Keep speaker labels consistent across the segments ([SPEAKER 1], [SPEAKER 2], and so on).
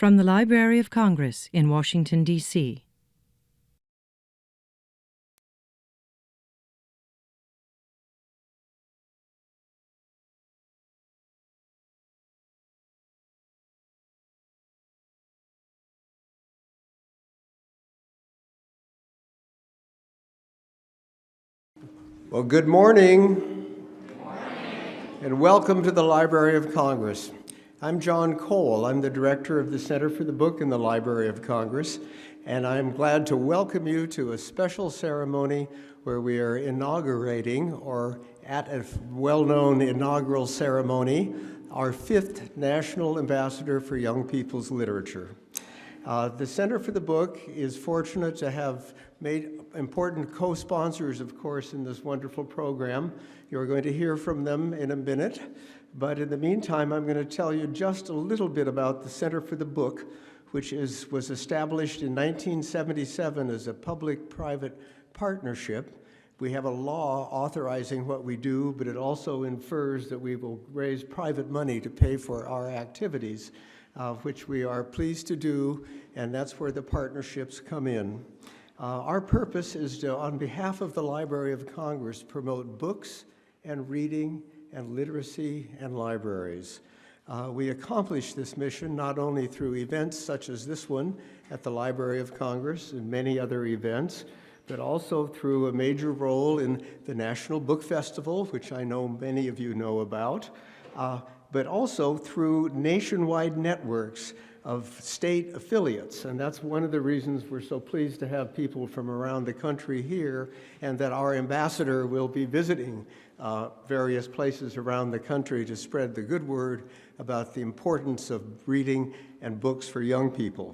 [SPEAKER 1] From the Library of Congress in Washington, D.C.
[SPEAKER 2] Well, good morning. And welcome to the Library of Congress. I'm John Cole. I'm the director of the Center for the Book in the Library of Congress, and I'm glad to welcome you to a special ceremony where we are inaugurating, or at a well-known inaugural ceremony, our 5th National Ambassador for Young People's Literature. The Center for the Book is fortunate to have made important co-sponsors, of course, in this wonderful program. You're going to hear from them in a minute, but in the meantime, I'm going to tell you just a little bit about the Center for the Book, which was established in 1977 as a public-private partnership. We have a law authorizing what we do, but it also infers that we will raise private money to pay for our activities, which we are pleased to do, and that's where the partnerships come in. Our purpose is to, on behalf of the Library of Congress, promote books and reading and literacy and libraries. We accomplish this mission not only through events such as this one at the Library of Congress and many other events, but also through a major role in the National Book Festival, which I know many of you know about, but also through nationwide networks of state affiliates. And that's one of the reasons we're so pleased to have people from around the country here, and that our ambassador will be visiting various places around the country to spread the good word about the importance of reading and books for young people.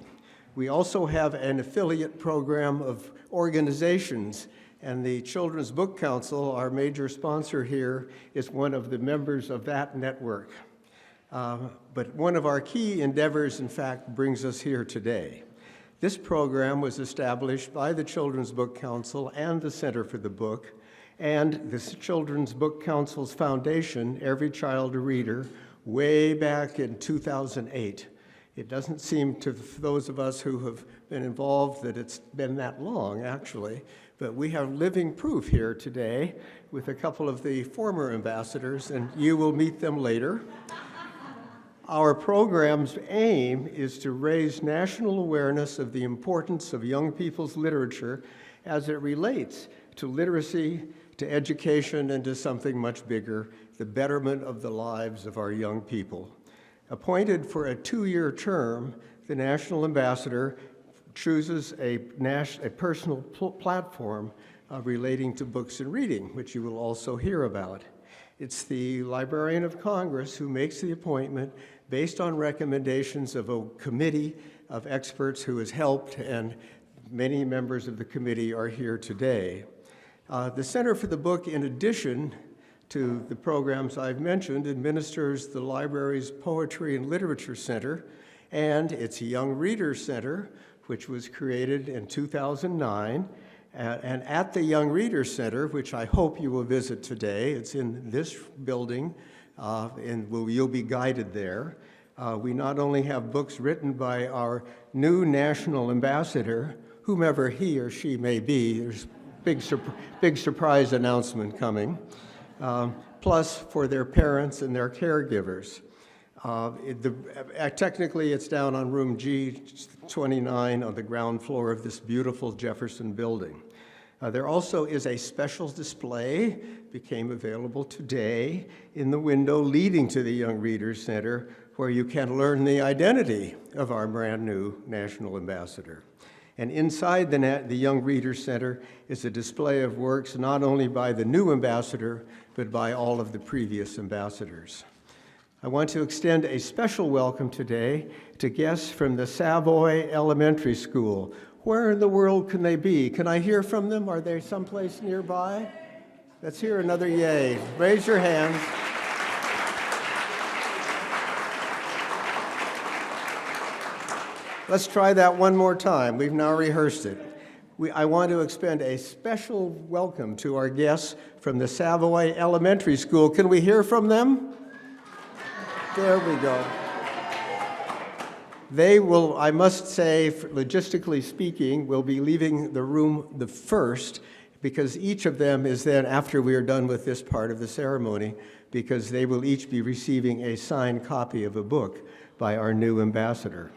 [SPEAKER 2] We also have an affiliate program of organizations, and the Children's Book Council, our major sponsor here, is one of the members of that network. But one of our key endeavors, in fact, brings us here today. This program was established by the Children's Book Council and the Center for the Book, and the Children's Book Council's foundation, Every Child a Reader, way back in 2008. It doesn't seem to those of us who have been involved that it's been that long, actually, but we have living proof here today with a couple of the former ambassadors, and you will meet them later. Our program's aim is to raise national awareness of the importance of young people's literature as it relates to literacy, to education, and to something much bigger, the betterment of the lives of our young people. Appointed for a 2-year term, the National Ambassador chooses a personal platform relating to books and reading, which you will also hear about. It's the Librarian of Congress who makes the appointment based on recommendations of a committee of experts who has helped, and many members of the committee are here today. The Center for the Book, in addition to the programs I've mentioned, administers the library's Poetry and Literature Center and its Young Readers Center, which was created in 2009. And at the Young Readers Center, which I hope you will visit today, it's in this building, and you'll be guided there. We not only have books written by our new national ambassador, whomever he or she may be, there's big surprise announcement coming, plus for their parents and their caregivers. Technically, it's down on room G29 on the ground floor of this beautiful Jefferson building. There also is a special display, became available today, in the window leading to the Young Readers Center, where you can learn the identity of our brand new National Ambassador. And inside the Young Readers Center is a display of works not only by the new ambassador, but by all of the previous ambassadors. I want to extend a special welcome today to guests from the Savoy Elementary School. Where in the world can they be? Can I hear from them? Are they someplace nearby? Let's hear another yay. Raise your hands. Let's try that one more time. We've now rehearsed it. I want to extend a special welcome to our guests from the Savoy Elementary School. Can we hear from them? There we go. They will, I must say, logistically speaking, will be leaving the room the first, because each of them is then, after we are done with this part of the ceremony, because they will each be receiving a signed copy of a book by our new ambassador.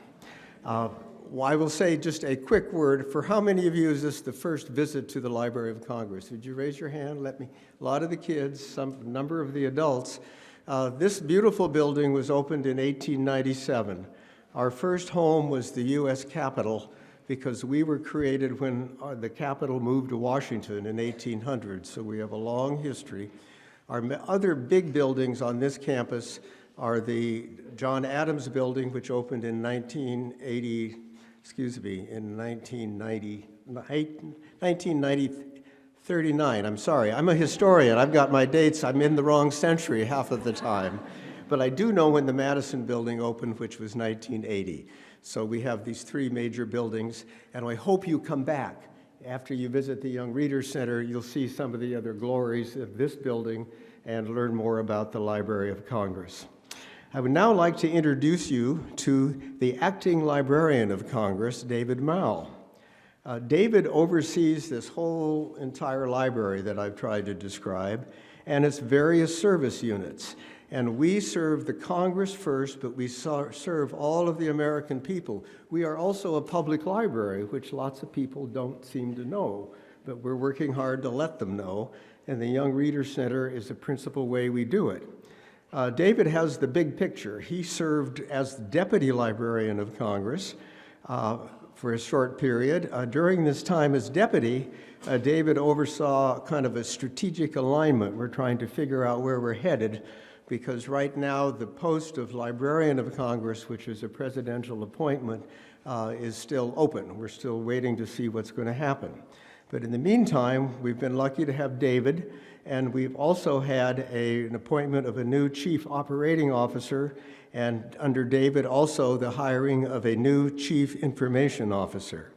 [SPEAKER 2] I will say just a quick word. For how many of you is this the first visit to the Library of Congress? Would you raise your hand? A lot of the kids, some number of the adults. This beautiful building was opened in 1897. Our first home was the U.S. Capitol, because we were created when the Capitol moved to Washington in 1800, so we have a long history. Our other big buildings on this campus are the John Adams Building, which opened in 1939. I'm sorry, I'm a historian. I've got my dates. I'm in the wrong century half of the time. But I do know when the Madison Building opened, which was 1980. So we have these three major buildings, and I hope you come back. After you visit the Young Readers Center, you'll see some of the other glories of this building and learn more about the Library of Congress. I would now like to introduce you to the acting librarian of Congress, David Mao. David oversees this whole entire library that I've tried to describe and its various service units. And we serve the Congress first, but we serve all of the American people. We are also a public library, which lots of people don't seem to know, but we're working hard to let them know. And the Young Readers Center is the principal way we do it. David has the big picture. He served as Deputy Librarian of Congress for a short period. During this time as Deputy, David oversaw kind of a strategic alignment. We're trying to figure out where we're headed, because right now the post of Librarian of Congress, which is a presidential appointment, is still open. We're still waiting to see what's going to happen. But in the meantime, we've been lucky to have David, and we've also had an appointment of a new Chief Operating Officer, and under David also the hiring of a new Chief Information Officer.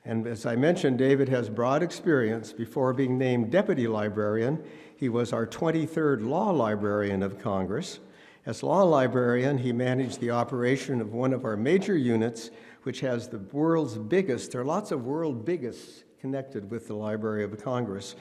[SPEAKER 2] And as I mentioned, David has broad experience. Before being named Deputy Librarian, he was our 23rd Law Librarian of Congress. As Law Librarian, he managed the operation of one of our major units, which has the world's biggest, there are lots of world biggest connected with the Library of Congress,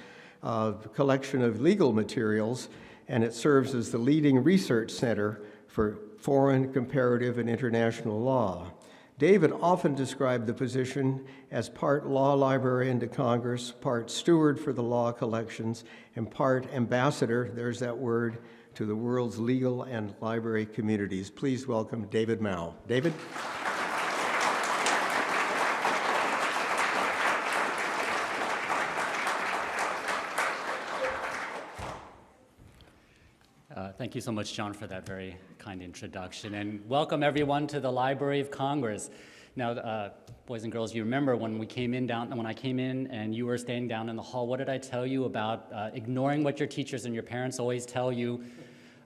[SPEAKER 2] collection of legal materials, and it serves as the leading research center for foreign, comparative, and international law. David often described the position as part law librarian to Congress, part steward for the law collections, and part ambassador, there's that word, to the world's legal and library communities. Please welcome David Mao. David?
[SPEAKER 3] Thank you so much, John, for that very kind introduction. And welcome, everyone, to the Library of Congress. Now, boys and girls, you remember when I came in and you were staying down in the hall, what did I tell you about ignoring what your teachers and your parents always tell you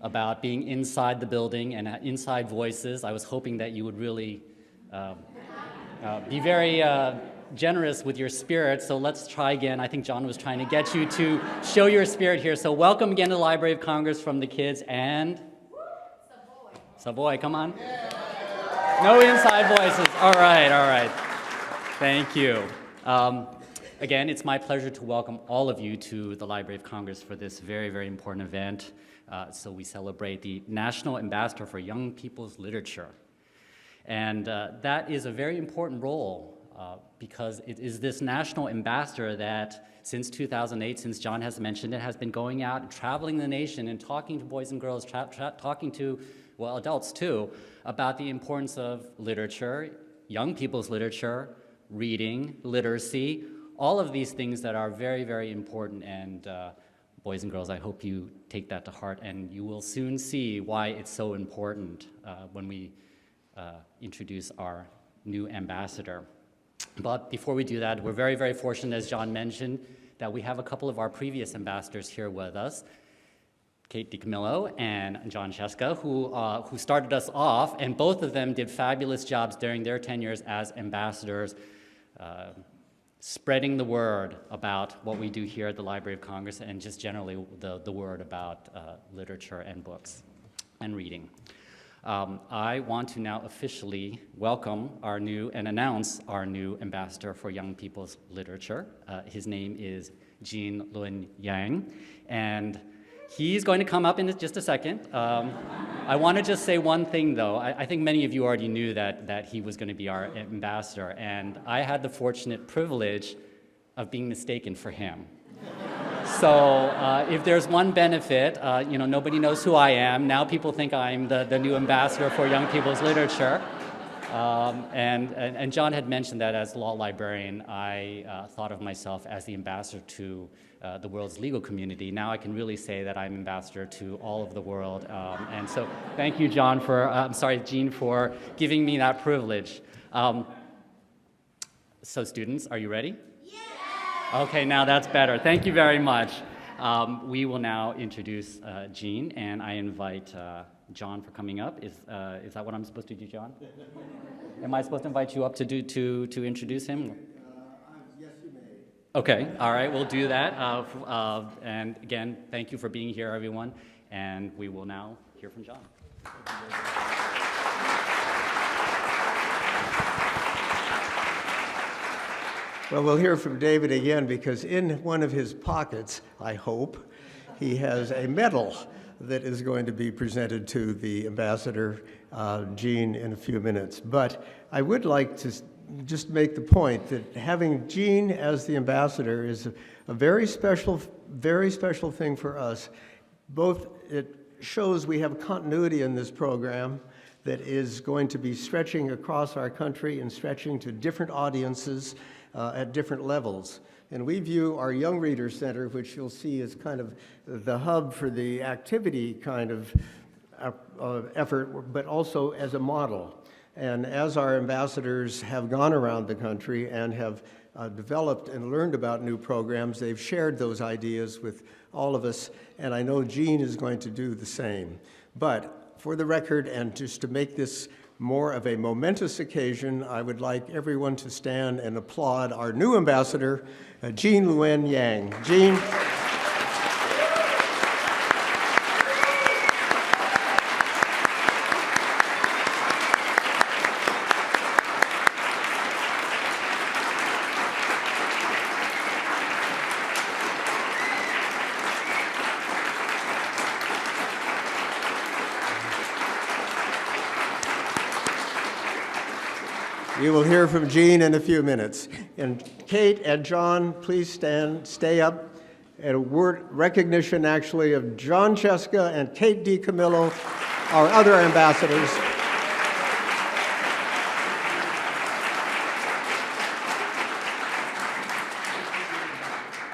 [SPEAKER 3] about being inside the building and inside voices? I was hoping that you would really be very generous with your spirit, so let's try again. I think John was trying to get you to show your spirit here. So welcome again to the Library of Congress from the kids and Savoy, come on. No inside voices. All right. Thank you. Again, it's my pleasure to welcome all of you to the Library of Congress for this very, very important event. So we celebrate the National Ambassador for Young People's Literature. And that is a very important role because it is this national ambassador that since 2008, since John has mentioned it, has been going out and traveling the nation and talking to boys and girls, talking to, well, adults too, about the importance of literature, young people's literature, reading, literacy, all of these things that are very, very important. And boys and girls, I hope you take that to heart, and you will soon see why it's so important when we introduce our new ambassador. But before we do that, we're very, very fortunate, as John mentioned, that we have a couple of our previous ambassadors here with us, Kate DiCamillo and John Sheska, who started us off, and both of them did fabulous jobs during their tenures as ambassadors, spreading the word about what we do here at the Library of Congress and just generally the word about literature and books and reading. I want to now officially welcome our new and announce our new ambassador for young people's literature. His name is Luen Yang, and he's going to come up in just a second. I want to just say one thing, though. I think many of you already knew that he was going to be our ambassador, and I had the fortunate privilege of being mistaken for him. So if there's one benefit, nobody knows who I am. Now people think I'm the new ambassador for young people's literature. And John had mentioned that as law librarian, I thought of myself as the ambassador to the world's legal community. Now I can really say that I'm ambassador to all of the world. And so thank you, Jean, for giving me that privilege. So students, are you ready? Okay, now that's better. Thank you very much. We will now introduce Jean, and I invite John for coming up. Is that what I'm supposed to do, John? Am I supposed to invite you up to introduce him?
[SPEAKER 2] Yes, you may.
[SPEAKER 3] Okay, all right, we'll do that. And again, thank you for being here, everyone. And we will now hear from John.
[SPEAKER 2] Well, we'll hear from David again because in one of his pockets, I hope, he has a medal that is going to be presented to the ambassador, Jean, in a few minutes. But I would like to just make the point that having Jean as the ambassador is a very special thing for us. Both it shows we have continuity in this program that is going to be stretching across our country and stretching to different audiences at different levels. And we view our Young Reader Center, which you'll see is kind of the hub for the activity kind of effort, but also as a model. And as our ambassadors have gone around the country and have developed and learned about new programs, they've shared those ideas with all of us, and I know Jean is going to do the same. But for the record, and just to make this more of a momentous occasion, I would like everyone to stand and applaud our new ambassador, Jean Luen Yang. Jean. You will hear from Jean in a few minutes. And Kate and John, please stay up. And a word recognition, actually, of John Cheska and Kate DiCamillo, our other ambassadors.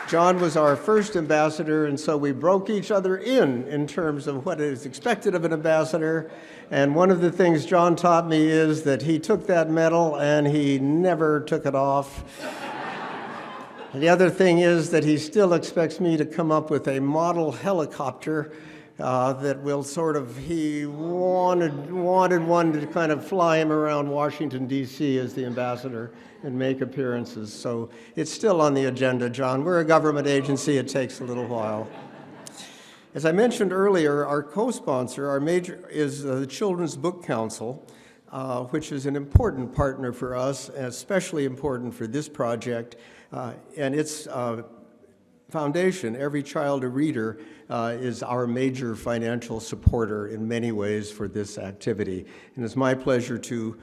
[SPEAKER 2] John was our first ambassador, and so we broke each other in terms of what is expected of an ambassador. And one of the things John taught me is that he took that medal and he never took it off. And the other thing is that he still expects me to come up with a model helicopter that will he wanted one to kind of fly him around Washington, D.C. as the ambassador and make appearances. So it's still on the agenda, John. We're a government agency. It takes a little while. As I mentioned earlier, our co-sponsor, is the Children's Book Council, which is an important partner for us, and especially important for this project. And its foundation, Every Child a Reader, is our major financial supporter in many ways for this activity. And it's my pleasure to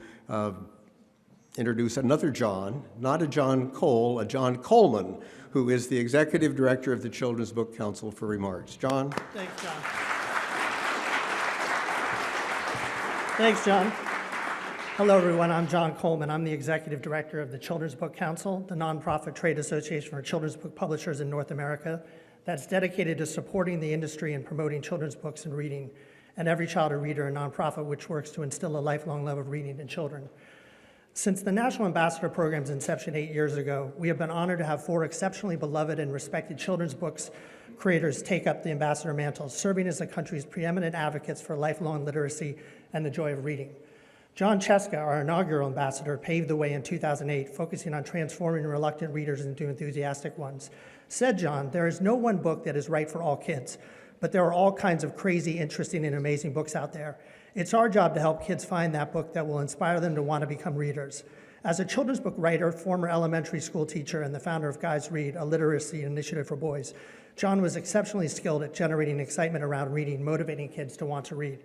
[SPEAKER 2] introduce another John, not a John Cole, a John Coleman, who is the Executive Director of the Children's Book Council, for remarks. John?
[SPEAKER 4] Thanks, John. Thanks, John. Hello, everyone. I'm John Coleman. I'm the Executive Director of the Children's Book Council, the nonprofit trade association for children's book publishers in North America that's dedicated to supporting the industry and promoting children's books and reading, and Every Child a Reader, a nonprofit which works to instill a lifelong love of reading in children. Since the National Ambassador Program's inception 8 years ago, we have been honored to have 4 exceptionally beloved and respected children's books creators take up the ambassador mantle, serving as the country's preeminent advocates for lifelong literacy and the joy of reading. John Cheska, our inaugural ambassador, paved the way in 2008, focusing on transforming reluctant readers into enthusiastic ones. Said John, "There is no one book that is right for all kids, but there are all kinds of crazy, interesting, and amazing books out there. It's our job to help kids find that book that will inspire them to want to become readers. As a children's book writer, former elementary school teacher, and the founder of Guys Read, a literacy initiative for boys, John was exceptionally skilled at generating excitement around reading, motivating kids to want to read.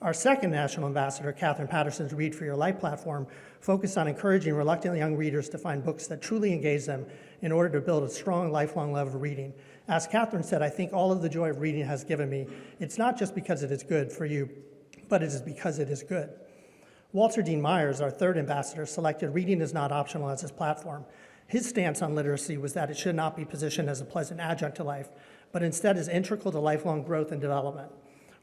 [SPEAKER 4] Our second national ambassador, Catherine Patterson's Read for Your Life platform, focused on encouraging reluctant young readers to find books that truly engage them in order to build a strong, lifelong love of reading. As Catherine said, I think all of the joy of reading has given me. It's not just because it is good for you, but it is because it is good. Walter Dean Myers, our third ambassador, selected Reading is Not Optional as his platform. His stance on literacy was that it should not be positioned as a pleasant adjunct to life, but instead as integral to lifelong growth and development.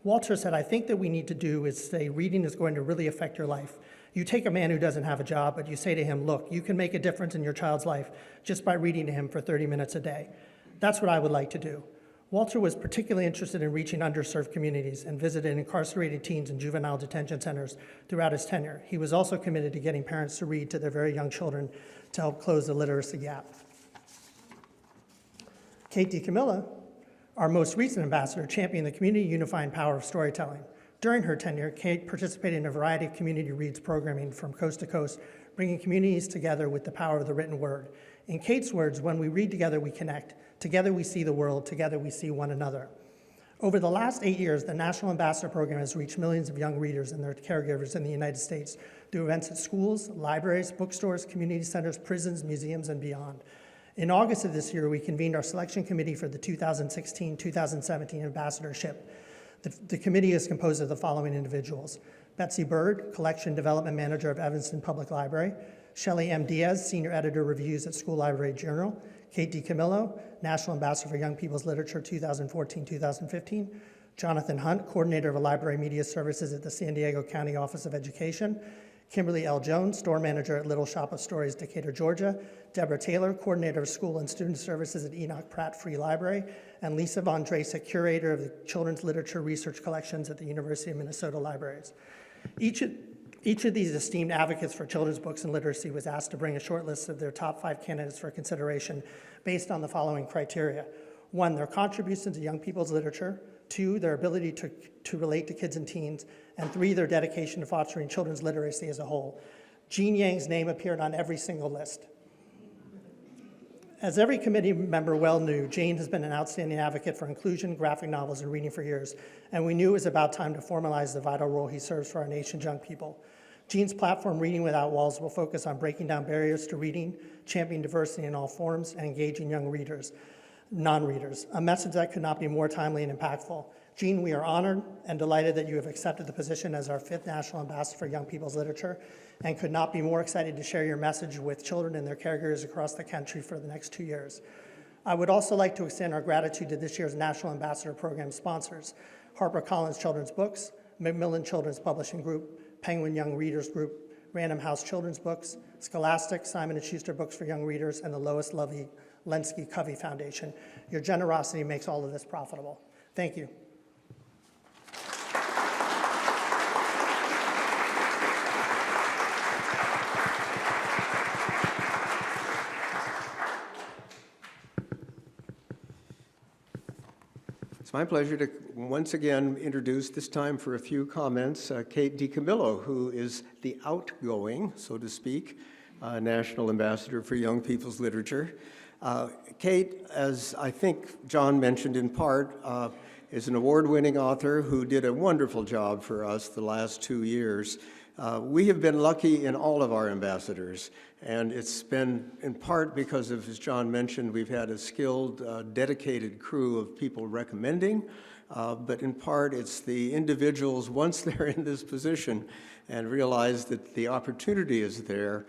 [SPEAKER 4] Walter said, I think that we need to do is say reading is going to really affect your life. You take a man who doesn't have a job, but you say to him, look, you can make a difference in your child's life just by reading to him for 30 minutes a day. That's what I would like to do. Walter was particularly interested in reaching underserved communities and visited incarcerated teens in juvenile detention centers throughout his tenure. He was also committed to getting parents to read to their very young children to help close the literacy gap. Kate DiCamillo, our most recent ambassador, championed the community unifying power of storytelling. During her tenure, Kate participated in a variety of community reads programming from coast to coast, bringing communities together with the power of the written word. In Kate's words, when we read together, we connect. Together we see the world, together we see one another. Over the last 8 years, the National Ambassador Program has reached millions of young readers and their caregivers in the United States through events at schools, libraries, bookstores, community centers, prisons, museums, and beyond. In August of this year, we convened our selection committee for the 2016-2017 ambassadorship. The committee is composed of the following individuals: Betsy Bird, Collection Development Manager of Evanston Public Library; Shelley M. Diaz, Senior Editor Reviews at School Library Journal; Kate DiCamillo, National Ambassador for Young People's Literature 2014-2015; Jonathan Hunt, Coordinator of Library Media Services at the San Diego County Office of Education; Kimberly L. Jones, Store Manager at Little Shop of Stories, Decatur, Georgia; Deborah Taylor, Coordinator of School and Student Services at Enoch Pratt Free Library; and Lisa Von Dracek, Curator of the Children's Literature Research Collections at the University of Minnesota Libraries. Each of these esteemed advocates for children's books and literacy was asked to bring a short list of their top 5 candidates for consideration based on the following criteria: 1, their contributions to young people's literature; 2, their ability to relate to kids and teens; and 3, their dedication to fostering children's literacy as a whole. Jean Yang's name appeared on every single list. As every committee member well knew, Jane has been an outstanding advocate for inclusion, graphic novels, and reading for years, and we knew it was about time to formalize the vital role he serves for our nation's young people. Jean's platform, Reading Without Walls, will focus on breaking down barriers to reading, championing diversity in all forms, and engaging young readers, non-readers, a message that could not be more timely and impactful. Jean, we are honored and delighted that you have accepted the position as our 5th National Ambassador for Young People's Literature, and could not be more excited to share your message with children and their caregivers across the country for the next 2 years. I would also like to extend our gratitude to this year's National Ambassador Program sponsors: HarperCollins Children's Books, Macmillan Children's Publishing Group, Penguin Young Readers Group, Random House Children's Books, Scholastic, Simon & Schuster Books for Young Readers, and the Lois Lovey Lenski Covey Foundation. Your generosity makes all of this profitable. Thank you.
[SPEAKER 2] It's my pleasure to once again introduce, this time for a few comments, Kate DiCamillo, who is the outgoing, so to speak, National Ambassador for Young People's Literature. Kate, as I think John mentioned in part, is an award-winning author who did a wonderful job for us the last 2 years. We have been lucky in all of our ambassadors, and it's been in part because of, as John mentioned, we've had a skilled, dedicated crew of people recommending, but in part it's the individuals, once they're in this position and realize that the opportunity is there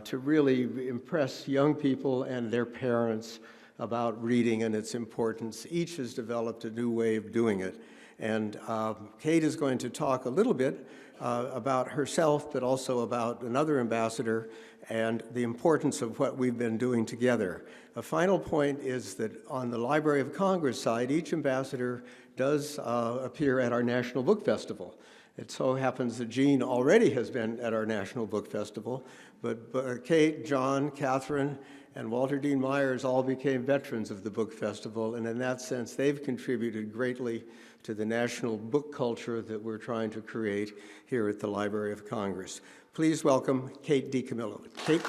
[SPEAKER 2] to really impress young people and their parents about reading and its importance. Each has developed a new way of doing it. And Kate is going to talk a little bit about herself, but also about another ambassador and the importance of what we've been doing together. A final point is that on the Library of Congress side, each ambassador does appear at our National Book Festival. It so happens that Jean already has been at our National Book Festival, but Kate, John, Catherine, and Walter Dean Myers all became veterans of the Book Festival, and in that sense, they've contributed greatly to the national book culture that we're trying to create here at the Library of Congress. Please welcome Kate DiCamillo. Kate.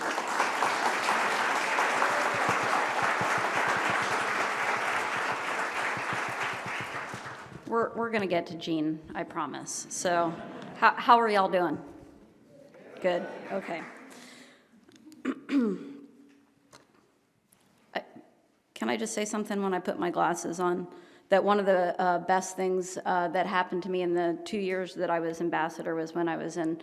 [SPEAKER 5] We're going to get to Jean, I promise. So how are y'all doing? Good, okay. Can I just say something when I put my glasses on? That one of the best things that happened to me in the 2 years that I was ambassador was when I was in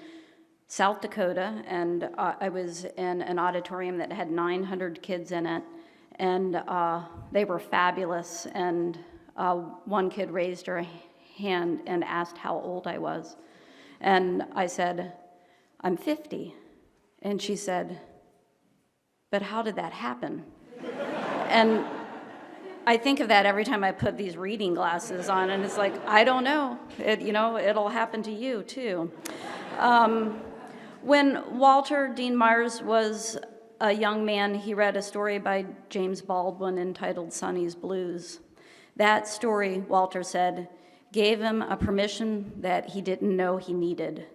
[SPEAKER 5] South Dakota, and I was in an auditorium that had 900 kids in it, and they were fabulous, and one kid raised her hand and asked how old I was. And I said, I'm 50. And she said, but how did that happen? And I think of that every time I put these reading glasses on, and it's like, I don't know. It'll happen to you, too. When Walter Dean Myers was a young man, he read a story by James Baldwin entitled Sonny's Blues. That story, Walter said, gave him a permission that he didn't know he needed,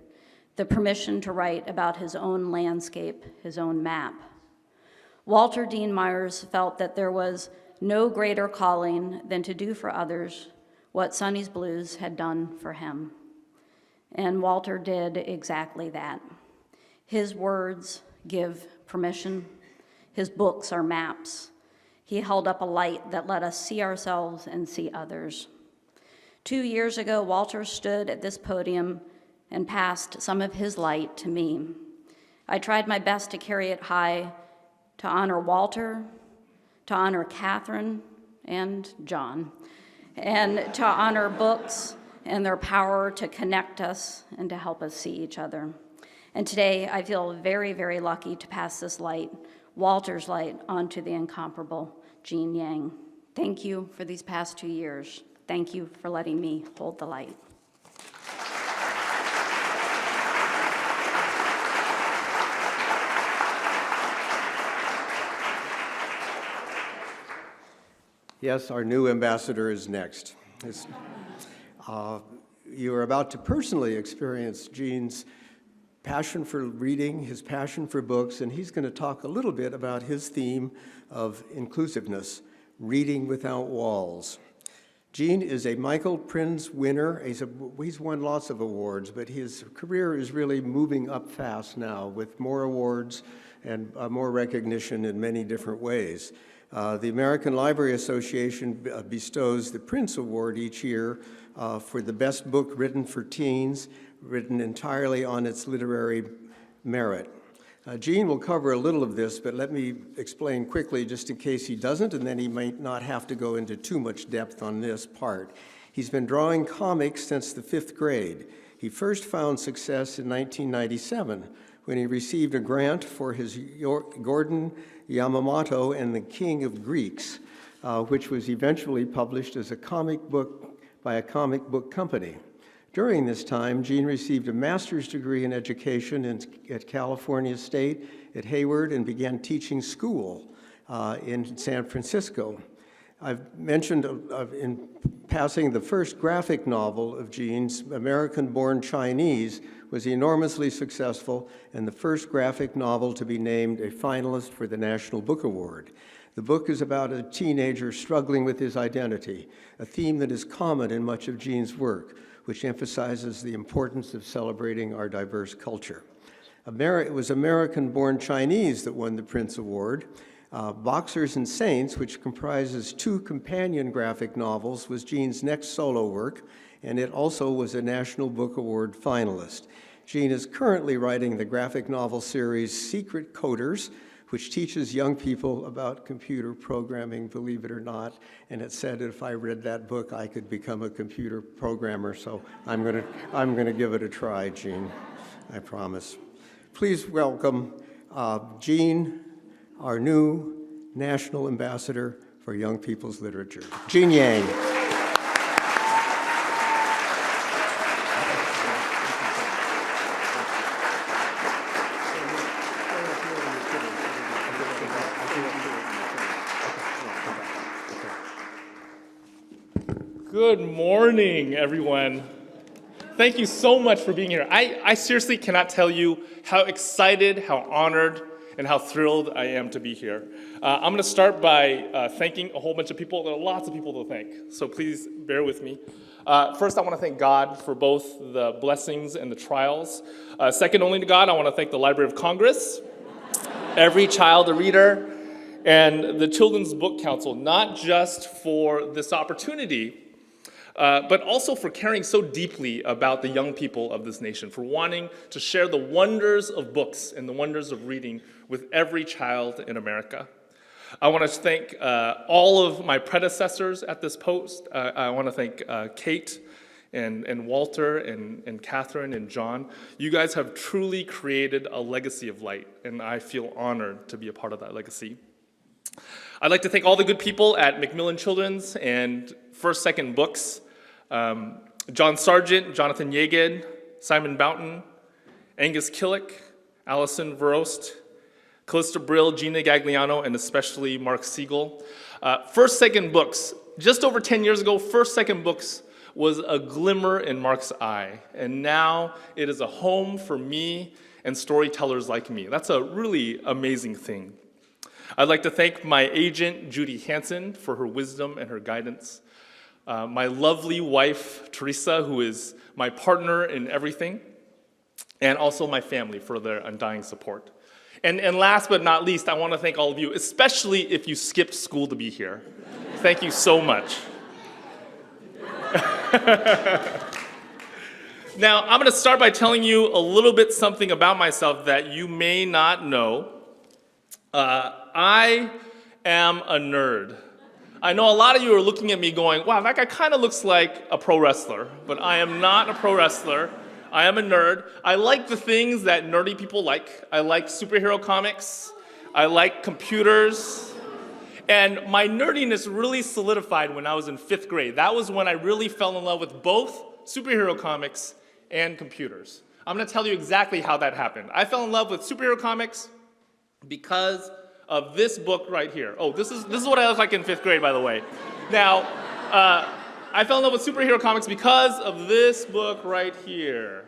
[SPEAKER 5] the permission to write about his own landscape, his own map. Walter Dean Myers felt that there was no greater calling than to do for others what Sonny's Blues had done for him. And Walter did exactly that. His words give permission. His books are maps. He held up a light that let us see ourselves and see others. 2 years ago, Walter stood at this podium and passed some of his light to me. I tried my best to carry it high, to honor Walter, to honor Catherine and John, and to honor books and their power to connect us and to help us see each other. And today, I feel very, very lucky to pass this light, Walter's light, onto the incomparable Jean Yang. Thank you for these past 2 years. Thank you for letting me hold the light.
[SPEAKER 2] Yes, our new ambassador is next. You are about to personally experience Jean's passion for reading, his passion for books, and he's going to talk a little bit about his theme of inclusiveness, reading without walls. Jean is a Michael Prins winner. He's won lots of awards, but his career is really moving up fast now with more awards and more recognition in many different ways. The American Library Association bestows the Prins Award each year for the best book written for teens, written entirely on its literary merit. Jean will cover a little of this, but let me explain quickly just in case he doesn't, and then he might not have to go into too much depth on this part. He's been drawing comics since the 5th grade. He first found success in 1997 when he received a grant for his Gordon Yamamoto and the King of Greeks, which was eventually published as a comic book by a comic book company. During this time, Jean received a master's degree in education at California State at Hayward and began teaching school in San Francisco. I've mentioned in passing the first graphic novel of Jean's, American-Born Chinese, was enormously successful and the first graphic novel to be named a finalist for the National Book Award. The book is about a teenager struggling with his identity, a theme that is common in much of Jean's work, which emphasizes the importance of celebrating our diverse culture. It was American-Born Chinese that won the Prins Award. Boxers and Saints, which comprises 2 companion graphic novels, was Jean's next solo work, and it also was a National Book Award finalist. Jean is currently writing the graphic novel series Secret Coders, which teaches young people about computer programming, believe it or not. And it said if I read that book, I could become a computer programmer. So I'm gonna give it a try, Jean, I promise. Please welcome Jean, our new National Ambassador for Young People's Literature, Jean Yang.
[SPEAKER 6] Good morning, everyone. Thank you so much for being here. I seriously cannot tell you how excited, how honored, and how thrilled I am to be here. I'm going to start by thanking a whole bunch of people. There are lots of people to thank, so please bear with me. First, I want to thank God for both the blessings and the trials. Second only to God, I want to thank the Library of Congress, Every Child a Reader, and the Children's Book Council, not just for this opportunity, but also for caring so deeply about the young people of this nation, for wanting to share the wonders of books and the wonders of reading with every child in America. I want to thank all of my predecessors at this post. I want to thank Kate and Walter and Catherine and John. You guys have truly created a legacy of light, and I feel honored to be a part of that legacy. I'd like to thank all the good people at Macmillan Children's and First Second Books, John Sargent, Jonathan Yagid, Simon Boughton, Angus Killick, Allison Verost, Callista Brill, Gina Gagliano, and especially Mark Siegel. First Second Books, just over 10 years ago, First Second Books was a glimmer in Mark's eye, and now it is a home for me and storytellers like me. That's a really amazing thing. I'd like to thank my agent, Judy Hansen, for her wisdom and her guidance. My lovely wife, Teresa, who is my partner in everything, and also my family for their undying support. And last but not least, I want to thank all of you, especially if you skipped school to be here. Thank you so much. Now, I'm going to start by telling you a little bit something about myself that you may not know. I am a nerd. I know a lot of you are looking at me going, wow, that guy kind of looks like a pro wrestler, but I am not a pro wrestler. I am a nerd. I like the things that nerdy people like. I like superhero comics. I like computers. And my nerdiness really solidified when I was in 5th grade. That was when I really fell in love with both superhero comics and computers. I'm going to tell you exactly how that happened. I fell in love with superhero comics because of this book right here. Oh, this is what I look like in 5th grade, by the way. Now, I fell in love with superhero comics because of this book right here.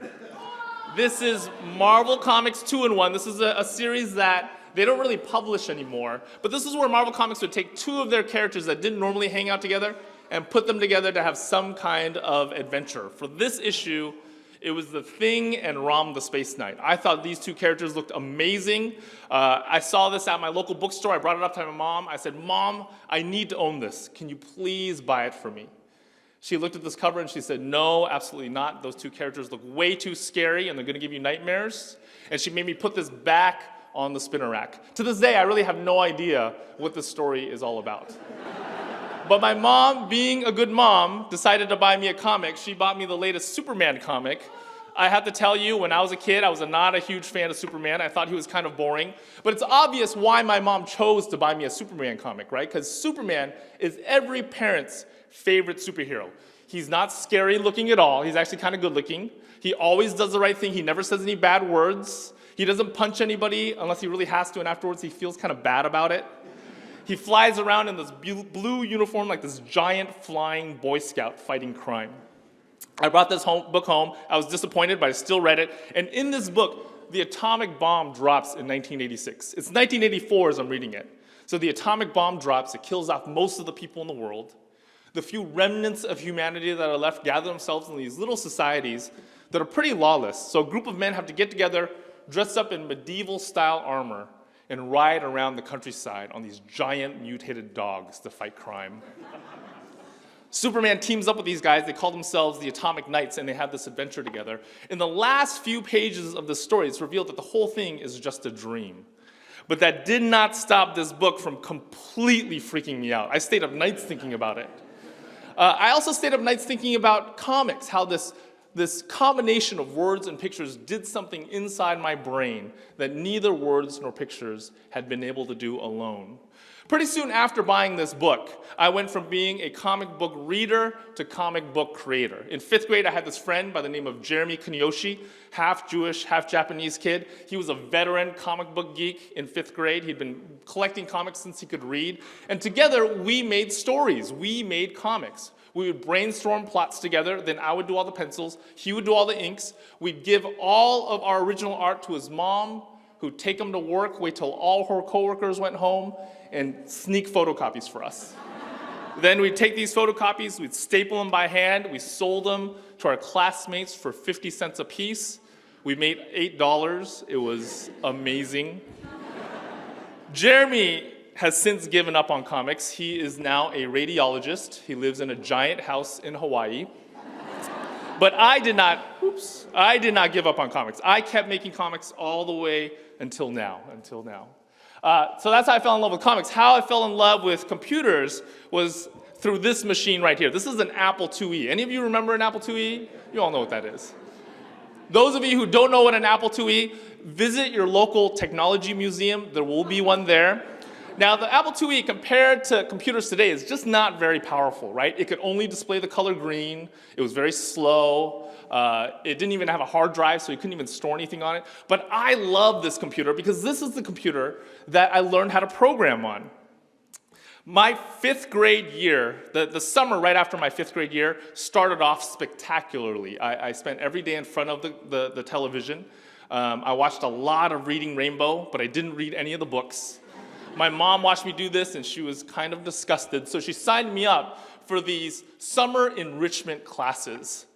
[SPEAKER 6] This is Marvel Comics 2-in-1. This is a series that they don't really publish anymore, but this is where Marvel Comics would take two of their characters that didn't normally hang out together and put them together to have some kind of adventure. For this issue, it was The Thing and Rom the Space Knight. I thought these two characters looked amazing. I saw this at my local bookstore. I brought it up to my mom. I said, Mom, I need to own this. Can you please buy it for me? She looked at this cover and she said, no, absolutely not. Those two characters look way too scary and they're going to give you nightmares. And she made me put this back on the spinner rack. To this day, I really have no idea what this story is all about. But my mom, being a good mom, decided to buy me a comic. She bought me the latest Superman comic. I have to tell you, when I was a kid, I was not a huge fan of Superman. I thought he was kind of boring. But it's obvious why my mom chose to buy me a Superman comic, right? Because Superman is every parent's favorite superhero. He's not scary looking at all. He's actually kind of good looking. He always does the right thing. He never says any bad words. He doesn't punch anybody unless he really has to, and afterwards he feels kind of bad about it. He flies around in this blue uniform like this giant flying Boy Scout fighting crime. I brought this book home. I was disappointed, but I still read it. And in this book, the atomic bomb drops in 1986. It's 1984 as I'm reading it. So the atomic bomb drops. It kills off most of the people in the world. The few remnants of humanity that are left gather themselves in these little societies that are pretty lawless. So a group of men have to get together, dressed up in medieval-style armor, and ride around the countryside on these giant mutated dogs to fight crime. Superman teams up with these guys. They call themselves the Atomic Knights, and they have this adventure together. In the last few pages of the story, it's revealed that the whole thing is just a dream. But that did not stop this book from completely freaking me out. I stayed up nights thinking about it. I also stayed up nights thinking about comics, how this combination of words and pictures did something inside my brain that neither words nor pictures had been able to do alone. Pretty soon after buying this book, I went from being a comic book reader to comic book creator. In 5th grade, I had this friend by the name of Jeremy Kuniyoshi, half Jewish, half Japanese kid. He was a veteran comic book geek in 5th grade. He'd been collecting comics since he could read. And together, we made stories. We made comics. We would brainstorm plots together, then I would do all the pencils, he would do all the inks. We'd give all of our original art to his mom, who'd take them to work, wait till all her coworkers went home, and sneak photocopies for us. Then we'd take these photocopies, we'd staple them by hand, we sold them to our classmates for 50 cents a piece. We made $8. It was amazing. Jeremy has since given up on comics. He is now a radiologist. He lives in a giant house in Hawaii. But I did not give up on comics. I kept making comics all the way until now. So that's how I fell in love with comics. How I fell in love with computers was through this machine right here. This is an Apple IIe. Any of you remember an Apple IIe? You all know what that is. Those of you who don't know what an Apple IIe, visit your local technology museum. There will be one there. Now, the Apple IIe, compared to computers today, is just not very powerful, right? It could only display the color green. It was very slow. It didn't even have a hard drive, so you couldn't even store anything on it. But I love this computer because this is the computer that I learned how to program on. My 5th grade year, the summer right after my 5th grade year, started off spectacularly. I spent every day in front of the television. I watched a lot of Reading Rainbow, but I didn't read any of the books. My mom watched me do this, and she was kind of disgusted, so she signed me up for these summer enrichment classes.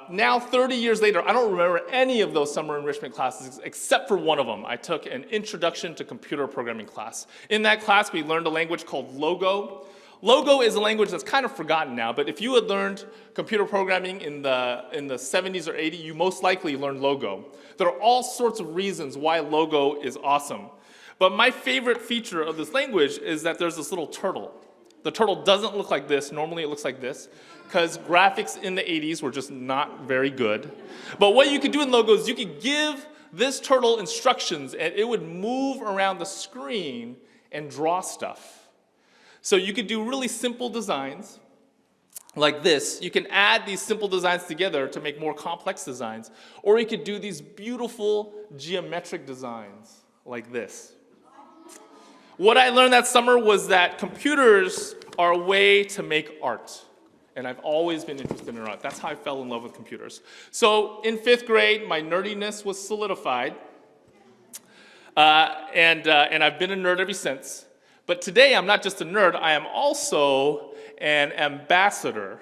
[SPEAKER 6] Now, 30 years later, I don't remember any of those summer enrichment classes except for one of them. I took an Introduction to Computer Programming class. In that class, we learned a language called Logo. Logo is a language that's kind of forgotten now, but if you had learned computer programming in the 70s or 80s, you most likely learned Logo. There are all sorts of reasons why Logo is awesome. But my favorite feature of this language is that there's this little turtle. The turtle doesn't look like this. Normally it looks like this, because graphics in the 80s were just not very good. But what you could do in Logo is you could give this turtle instructions, and it would move around the screen and draw stuff. So you could do really simple designs like this. You can add these simple designs together to make more complex designs. Or you could do these beautiful geometric designs like this. What I learned that summer was that computers are a way to make art. And I've always been interested in art. That's how I fell in love with computers. So in 5th grade, my nerdiness was solidified. And I've been a nerd ever since. But today, I'm not just a nerd, I am also an ambassador.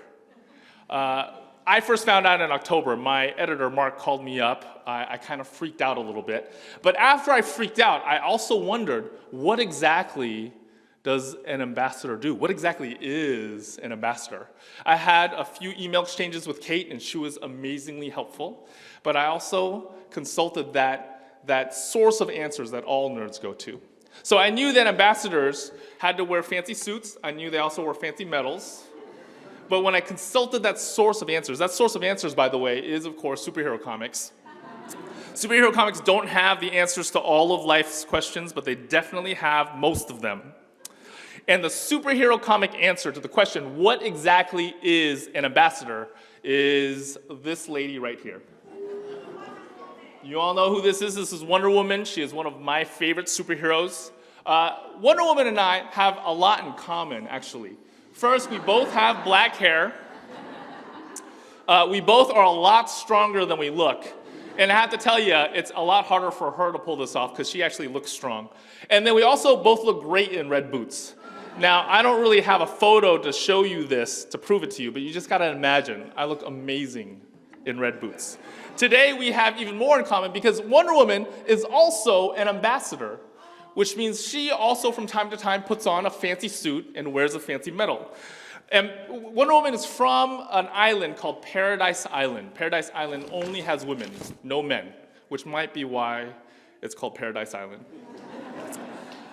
[SPEAKER 6] I first found out in October. My editor, Mark, called me up. I kind of freaked out a little bit. But after I freaked out, I also wondered, what exactly does an ambassador do? What exactly is an ambassador? I had a few email exchanges with Kate, and she was amazingly helpful. But I also consulted that source of answers that all nerds go to. So I knew that ambassadors had to wear fancy suits. I knew they also wore fancy medals. But when I consulted that source of answers, by the way, is, of course, superhero comics. Superhero comics don't have the answers to all of life's questions, but they definitely have most of them. And the superhero comic answer to the question, what exactly is an ambassador, is this lady right here. You all know who this is. This is Wonder Woman. She is one of my favorite superheroes. Wonder Woman and I have a lot in common, actually. First, we both have black hair. We both are a lot stronger than we look. And I have to tell you, it's a lot harder for her to pull this off because she actually looks strong. And then we also both look great in red boots. Now, I don't really have a photo to show you this, to prove it to you, but you just gotta imagine, I look amazing in red boots. Today, we have even more in common because Wonder Woman is also an ambassador, which means she also from time to time puts on a fancy suit and wears a fancy medal. And Wonder Woman is from an island called Paradise Island. Paradise Island only has women, no men, which might be why it's called Paradise Island.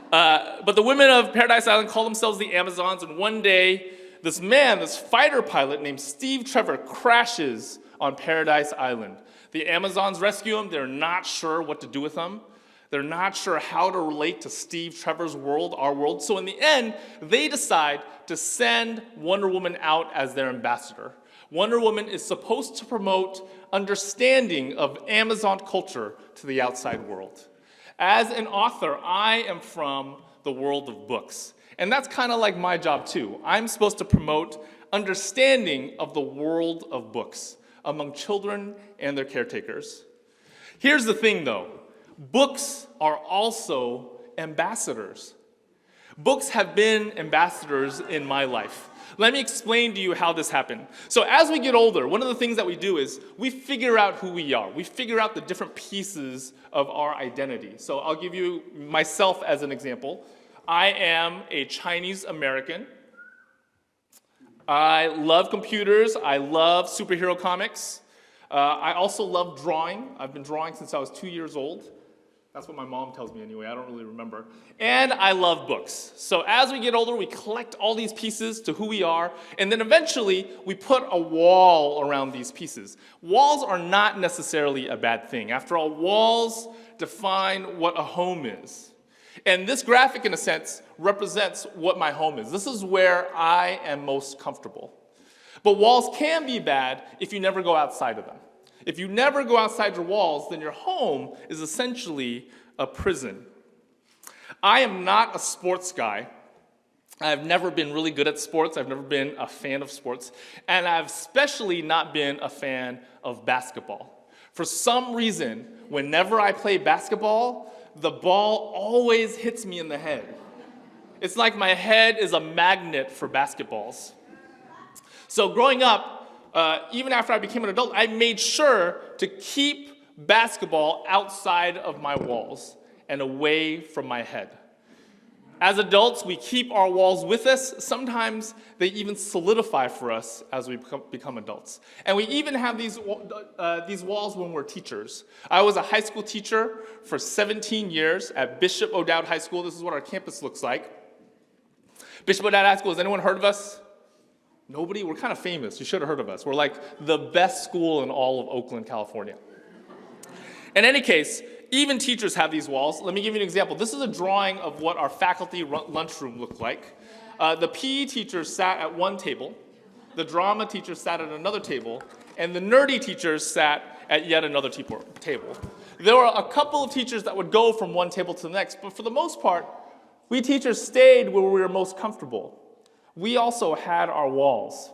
[SPEAKER 6] But the women of Paradise Island call themselves the Amazons, and one day, this fighter pilot named Steve Trevor crashes on Paradise Island. The Amazons rescue him. They're not sure what to do with him. They're not sure how to relate to Steve Trevor's world, our world. So in the end, they decide to send Wonder Woman out as their ambassador. Wonder Woman is supposed to promote understanding of Amazon culture to the outside world. As an author, I am from the world of books. And that's kind of like my job too. I'm supposed to promote understanding of the world of books among children and their caretakers. Here's the thing, though. Books are also ambassadors. Books have been ambassadors in my life. Let me explain to you how this happened. So as we get older, one of the things that we do is we figure out who we are. We figure out the different pieces of our identity. So I'll give you myself as an example. I am a Chinese American. I love computers. I love superhero comics. I also love drawing. I've been drawing since I was 2 years old. That's what my mom tells me anyway. I don't really remember. And I love books. So as we get older, we collect all these pieces to who we are, and then eventually we put a wall around these pieces. Walls are not necessarily a bad thing. After all, walls define what a home is. And this graphic, in a sense, represents what my home is. This is where I am most comfortable. But walls can be bad if you never go outside of them. If you never go outside your walls, then your home is essentially a prison. I am not a sports guy. I've never been really good at sports. I've never been a fan of sports. And I've especially not been a fan of basketball. For some reason, whenever I play basketball, the ball always hits me in the head. It's like my head is a magnet for basketballs. So growing up, even after I became an adult, I made sure to keep basketball outside of my walls and away from my head. As adults, we keep our walls with us. Sometimes they even solidify for us as we become adults. And we even have these walls when we're teachers. I was a high school teacher for 17 years at Bishop O'Dowd High School. This is what our campus looks like. Bishop O'Dowd High School, has anyone heard of us? Nobody? We're kind of famous. You should have heard of us. We're like the best school in all of Oakland, California. In any case, even teachers have these walls. Let me give you an example. This is a drawing of what our faculty lunchroom looked like. The PE teachers sat at one table, the drama teachers sat at another table, and the nerdy teachers sat at yet another table. There were a couple of teachers that would go from one table to the next, but for the most part, we teachers stayed where we were most comfortable. We also had our walls.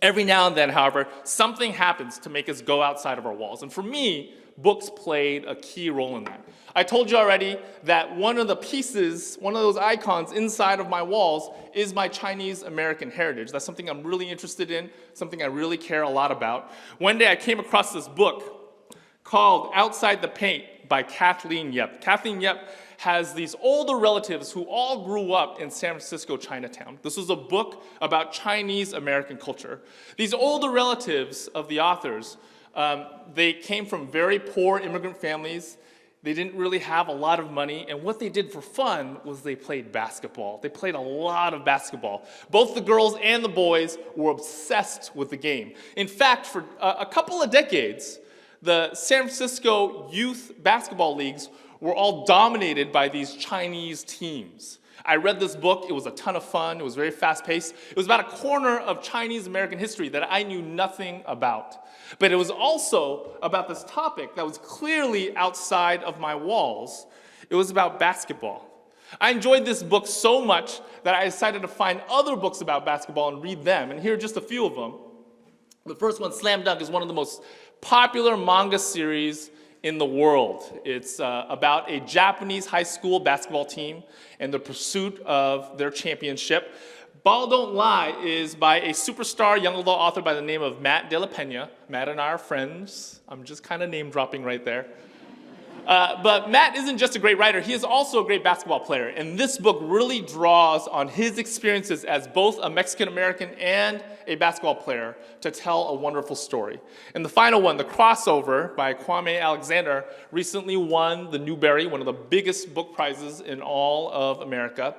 [SPEAKER 6] Every now and then, however, something happens to make us go outside of our walls. And for me, books played a key role in that. I told you already that one of the pieces, one of those icons inside of my walls is my Chinese American heritage. That's something I'm really interested in, something I really care a lot about. One day I came across this book called Outside the Paint by Kathleen Yep. Kathleen Yep has these older relatives who all grew up in San Francisco, Chinatown. This was a book about Chinese American culture. These older relatives of the authors, they came from very poor immigrant families. They didn't really have a lot of money, and what they did for fun was they played basketball. They played a lot of basketball. Both the girls and the boys were obsessed with the game. In fact, for a couple of decades, the San Francisco youth basketball leagues were all dominated by these Chinese teams. I read this book. It was a ton of fun. It was very fast-paced. It was about a corner of Chinese American history that I knew nothing about. But it was also about this topic that was clearly outside of my walls. It was about basketball. I enjoyed this book so much that I decided to find other books about basketball and read them. And here are just a few of them. The first one, Slam Dunk, is one of the most popular manga series in the world. It's about a Japanese high school basketball team and the pursuit of their championship. Ball Don't Lie is by a superstar young adult author by the name of Matt De La Pena. Matt and I are friends. I'm just kind of name dropping right there. But Matt isn't just a great writer, he is also a great basketball player. And this book really draws on his experiences as both a Mexican American and a basketball player to tell a wonderful story. And the final one, The Crossover by Kwame Alexander, recently won the Newbery, one of the biggest book prizes in all of America.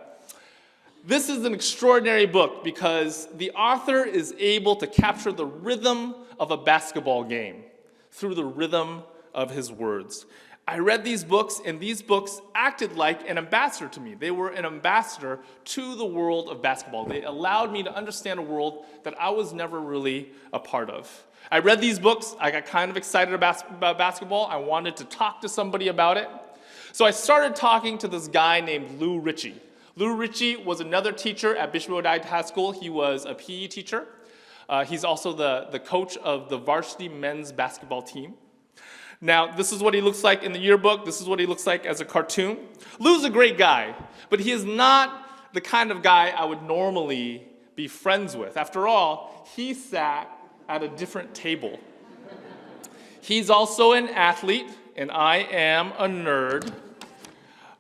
[SPEAKER 6] This is an extraordinary book because the author is able to capture the rhythm of a basketball game through the rhythm of his words. I read these books, and these books acted like an ambassador to me. They were an ambassador to the world of basketball. They allowed me to understand a world that I was never really a part of. I read these books. I got kind of excited about basketball. I wanted to talk to somebody about it. So I started talking to this guy named Richie. Lou Richie was another teacher at Bishop O'Dowd High School. He was a PE teacher. He's also the coach of the varsity men's basketball team. Now, this is what he looks like in the yearbook. This is what he looks like as a cartoon. Lou's a great guy, but he is not the kind of guy I would normally be friends with. After all, he sat at a different table. He's also an athlete, and I am a nerd.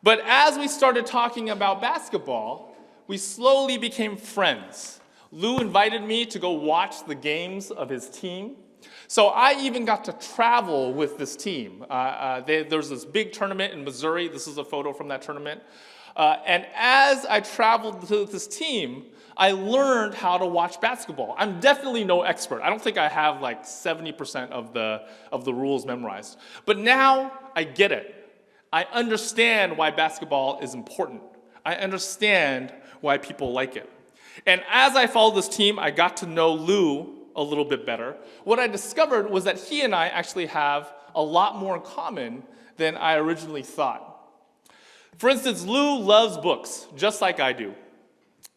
[SPEAKER 6] But as we started talking about basketball, we slowly became friends. Lou invited me to go watch the games of his team. So I even got to travel with this team. There's this big tournament in Missouri. This is a photo from that tournament. And as I traveled to this team, I learned how to watch basketball. I'm definitely no expert. I don't think I have like 70% of the rules memorized. But now I get it. I understand why basketball is important. I understand why people like it. And as I followed this team, I got to know Lou a little bit better. What I discovered was that he and I actually have a lot more in common than I originally thought. For instance, Lou loves books, just like I do.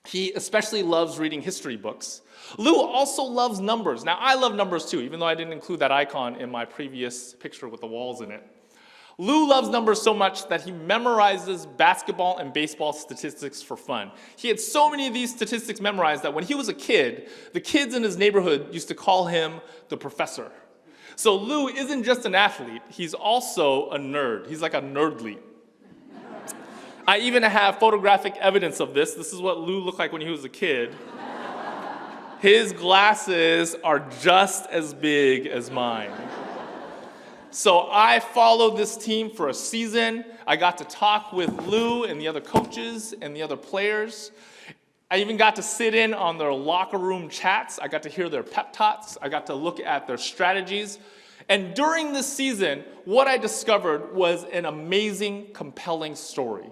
[SPEAKER 6] He especially loves reading history books. Lou also loves numbers. Now, I love numbers too, even though I didn't include that icon in my previous picture with the walls in it. Lou loves numbers so much that he memorizes basketball and baseball statistics for fun. He had so many of these statistics memorized that when he was a kid, the kids in his neighborhood used to call him the professor. So Lou isn't just an athlete, he's also a nerd. He's like a nerdly. I even have photographic evidence of this. This is what Lou looked like when he was a kid. His glasses are just as big as mine. So I followed this team for a season. I got to talk with Lou and the other coaches and the other players. I even got to sit in on their locker room chats. I got to hear their pep talks. I got to look at their strategies. And during this season, what I discovered was an amazing, compelling story.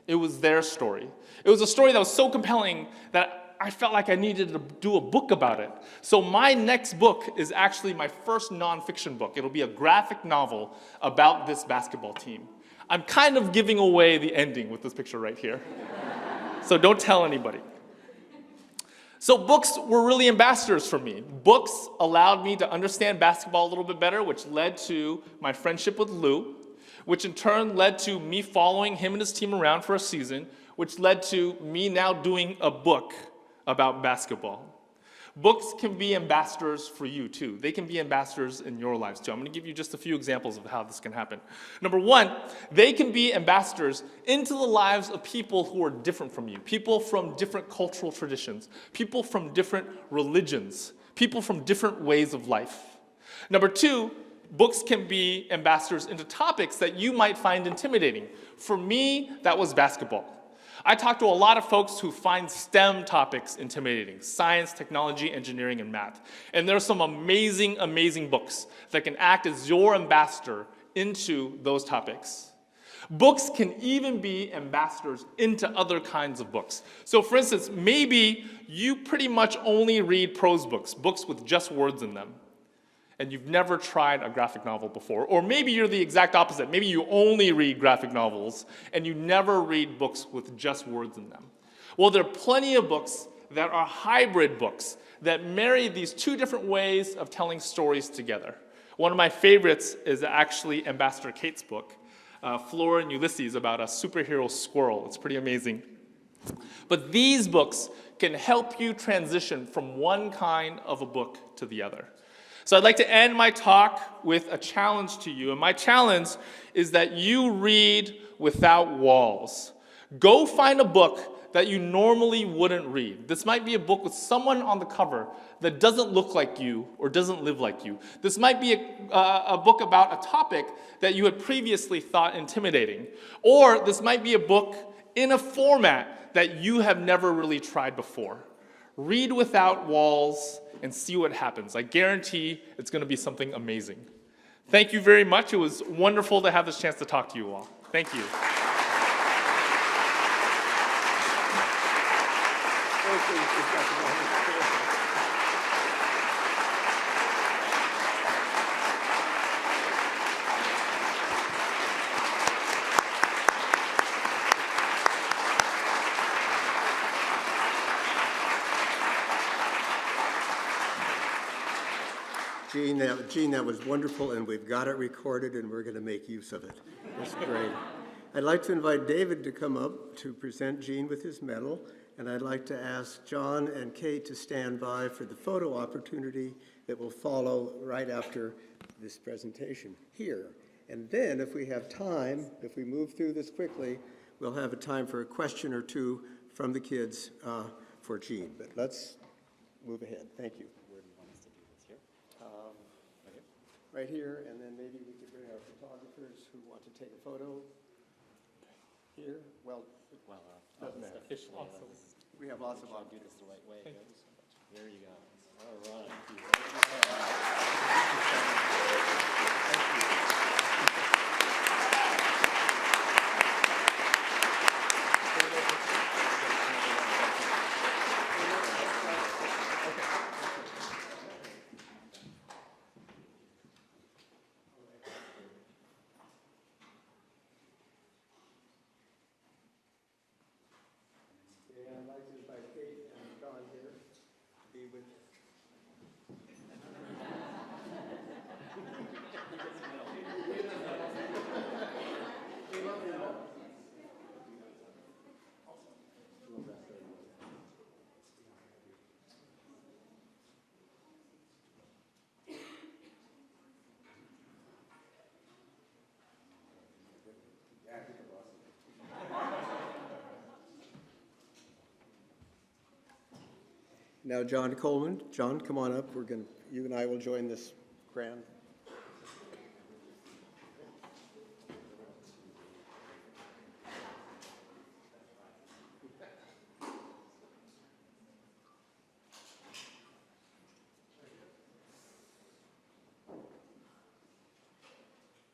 [SPEAKER 6] It was their story. It was a story that was so compelling that I felt like I needed to do a book about it. So my next book is actually my first nonfiction book. It'll be a graphic novel about this basketball team. I'm kind of giving away the ending with this picture right here. So don't tell anybody. So books were really ambassadors for me. Books allowed me to understand basketball a little bit better, which led to my friendship with Lou, which in turn led to me following him and his team around for a season, which led to me now doing a book about basketball. Books can be ambassadors for you too. They can be ambassadors in your lives too. I'm going to give you just a few examples of how this can happen. Number one, they can be ambassadors into the lives of people who are different from you, people from different cultural traditions, people from different religions, people from different ways of life. Number two, books can be ambassadors into topics that you might find intimidating. For me, that was basketball. I talk to a lot of folks who find STEM topics intimidating: science, technology, engineering, and math. And there are some amazing, amazing books that can act as your ambassador into those topics. Books can even be ambassadors into other kinds of books. So for instance, maybe you pretty much only read prose books, books with just words in them, and you've never tried a graphic novel before. Or maybe you're the exact opposite. Maybe you only read graphic novels and you never read books with just words in them. Well, there are plenty of books that are hybrid books that marry these two different ways of telling stories together. One of my favorites is actually Ambassador Kate's book, Flora and Ulysses, about a superhero squirrel. It's pretty amazing. But these books can help you transition from one kind of a book to the other. So I'd like to end my talk with a challenge to you. And my challenge is that you read without walls. Go find a book that you normally wouldn't read. This might be a book with someone on the cover that doesn't look like you or doesn't live like you. This might be a book about a topic that you had previously thought intimidating. Or this might be a book in a format that you have never really tried before. Read without walls and see what happens. I guarantee it's going to be something amazing. Thank you very much. It was wonderful to have this chance to talk to you all. Thank you.
[SPEAKER 2] Gene, that was wonderful, and we've got it recorded, and we're going to make use of it. That's great. I'd like to invite David to come up to present Gene with his medal, and I'd like to ask John and Kate to stand by for the photo opportunity that will follow right after this presentation here. And then, if we have time, if we move through this quickly, we'll have a time for a question or two from the kids for Gene. But let's move ahead. Thank you.
[SPEAKER 3] Where do you want us to do this here?
[SPEAKER 2] Right here, and then maybe we could bring our photographers who want to take a photo here. Well, doesn't matter.
[SPEAKER 3] Officially.
[SPEAKER 2] We have lots of
[SPEAKER 3] I'll do
[SPEAKER 2] options.
[SPEAKER 3] this the right way. Thank you so much. There you go. All right.
[SPEAKER 2] And I'd like to invite Kate and Don here to be with Now, John Coleman. John, come on up. You and I will join this grand.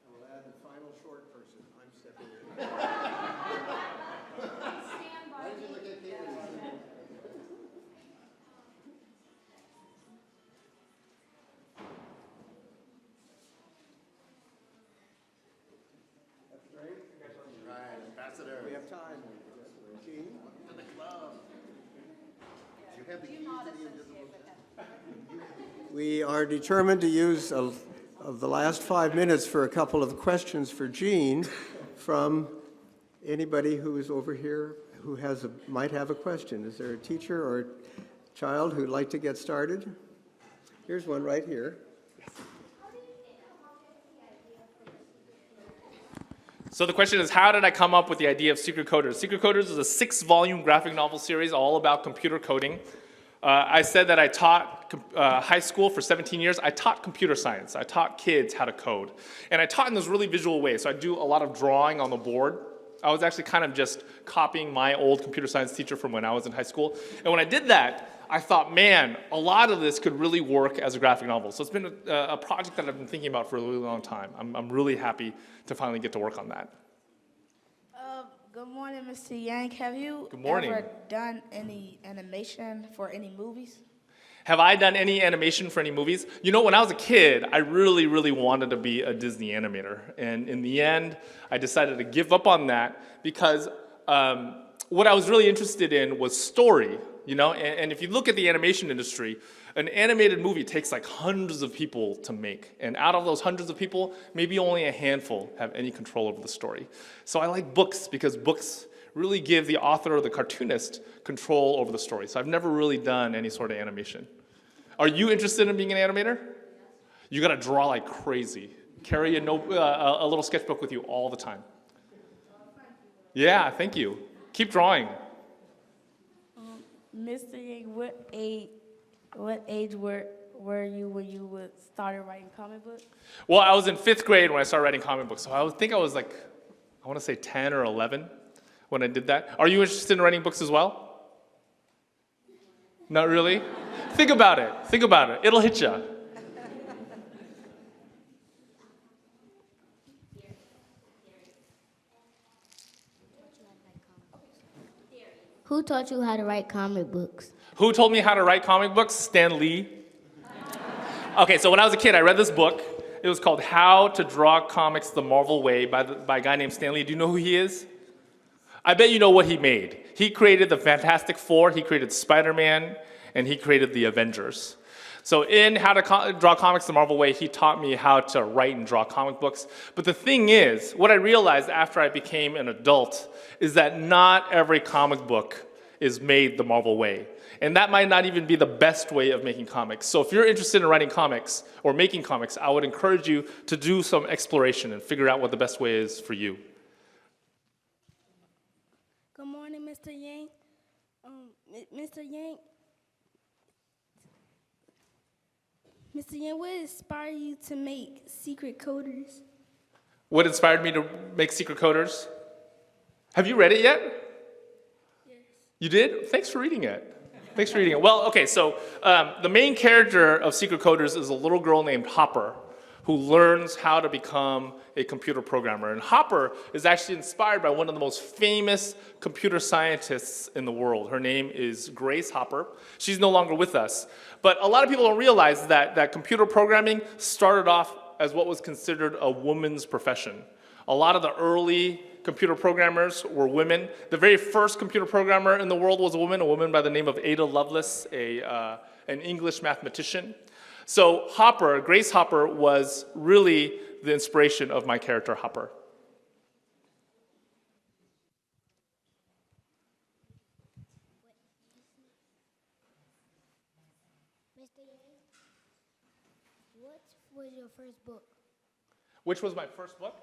[SPEAKER 2] I will add the final short person. I'm stepping in. Why did you look at Kate?
[SPEAKER 7] Ambassador.
[SPEAKER 2] We have time. Gene?
[SPEAKER 7] To the club. You have the keys to the invisible.
[SPEAKER 2] We are determined to use of the last 5 minutes for a couple of questions for Gene from anybody who is over here who might have a question. Is there a teacher or a child who'd like to get started? Here's one right here.
[SPEAKER 6] So the question is, how did I come up with the idea of Secret Coders? Secret Coders is a 6-volume graphic novel series all about computer coding. I said that I taught high school for 17 years. I taught computer science. I taught kids how to code. And I taught in this really visual way. So I do a lot of drawing on the board. I was actually kind of just copying my old computer science teacher from when I was in high school. And when I did that, I thought, man, a lot of this could really work as a graphic novel. So it's been a project that I've been thinking about for a really long time. I'm really happy to finally get to work on that.
[SPEAKER 8] Good morning, Mr. Yang. Have you
[SPEAKER 6] Good morning.
[SPEAKER 8] ever done any animation for any movies?
[SPEAKER 6] Have I done any animation for any movies? You know, when I was a kid, I really, really wanted to be a Disney animator. And in the end, I decided to give up on that because what I was really interested in was story, you know? And if you look at the animation industry, an animated movie takes like hundreds of people to make. And out of those hundreds of people, maybe only a handful have any control over the story. So I like books because books really give the author or the cartoonist control over the story. So I've never really done any sort of animation. Are you interested in being an animator? You gotta draw like crazy. Carry a little sketchbook with you all the time. Yeah, thank you. Keep drawing.
[SPEAKER 8] Mr. Yang, what age were you when you started writing comic books?
[SPEAKER 6] Well, I was in 5th grade when I started writing comic books. So I think I was like, I wanna say 10 or 11 when I did that. Are you interested in writing books as well? Not really? Think about it. Think about it. It'll hit you.
[SPEAKER 9] Who taught you how to write comic books?
[SPEAKER 6] Who told me how to write comic books? Stan Lee. Okay, so when I was a kid, I read this book. It was called How to Draw Comics the Marvel Way by a guy named Stan Lee. Do you know who he is? I bet you know what he made. He created the Fantastic Four, he created Spider-Man, and he created the Avengers. So in How to Draw Comics the Marvel Way, he taught me how to write and draw comic books. But the thing is, what I realized after I became an adult is that not every comic book is made the Marvel way. And that might not even be the best way of making comics. So if you're interested in writing comics or making comics, I would encourage you to do some exploration and figure out what the best way is for you.
[SPEAKER 8] Good morning, Mr. Yang. Mr. Yang. Mr. Yang, what inspired you to make Secret Coders?
[SPEAKER 6] What inspired me to make Secret Coders? Have you read it yet?
[SPEAKER 8] Yes.
[SPEAKER 6] You did? Thanks for reading it. Thanks for reading it. Well, okay, so the main character of Secret Coders is a little girl named Hopper who learns how to become a computer programmer. And Hopper is actually inspired by one of the most famous computer scientists in the world. Her name is Grace Hopper. She's no longer with us. But a lot of people don't realize that computer programming started off as what was considered a woman's profession. A lot of the early computer programmers were women. The very first computer programmer in the world was a woman by the name of Ada Lovelace, an English mathematician. So Hopper, Grace Hopper, was really the inspiration of my character, Hopper.
[SPEAKER 9] Mr. Yang, what was your first book?
[SPEAKER 6] Which was my first book?